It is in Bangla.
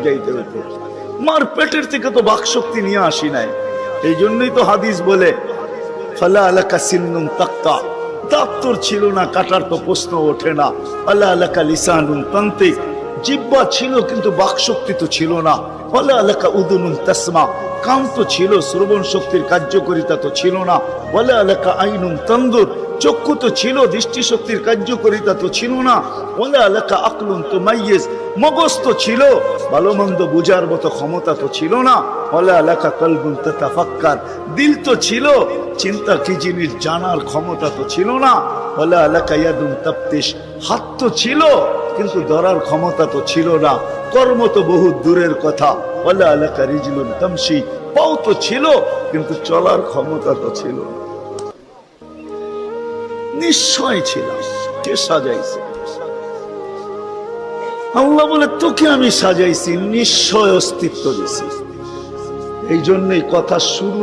যাইতে হতো। মার পেটের থেকে তো বাক শক্তি নিয়ে আসি নাই। এই জন্যই তো হাদিস বলে ফালা আলাকা সিন্নুন তাক্তা, দাঁত তোর ছিল না, কাটার তো প্রশ্ন ওঠে না। ফালা আলাকা লিসানুন তান্তিক, জিহ্বা ছিল কিন্তু বাক শক্তি তো ছিল না। ফালা আলাকা উদুনুন তাসমা, কান তো ছিল, শ্রবণ শক্তির কার্যকারিতা তো ছিল না। ফালা আলাকা আইনুন তানদুর, চক্ষু তো ছিল, দৃষ্টি শক্তির কার্যকারিতা তো ছিল না। ওয়ালা আলাকা আকলুন তুমাইয়িজ, মগজ তো ছিল, ভালো মন্দ বুঝার মতো ক্ষমতা তো ছিল না। ওয়ালা আলাকা কলবুন তাতাফাক্কার, দিল তো ছিল, চিন্তা কি জিনিস জানার ক্ষমতা তো ছিল না। ওয়ালা আলাকা ইয়াদুন তাফতিশ, হাত তো ছিল কিন্তু ধরার ক্ষমতা তো ছিল না। কর্ম তো বহু দূরের কথা। ওয়ালা আলাকা রিজলুন তামশি, পাও তো ছিল কিন্তু চলার ক্ষমতা তো ছিল না। নিশ্চয় ছিলাম, কে সাজাইছে? আল্লাহ বলে তোকে আমি সাজাইছি, নিশ্চয় অস্তিত্ব দিছি। এই জন্যই কথা শুরু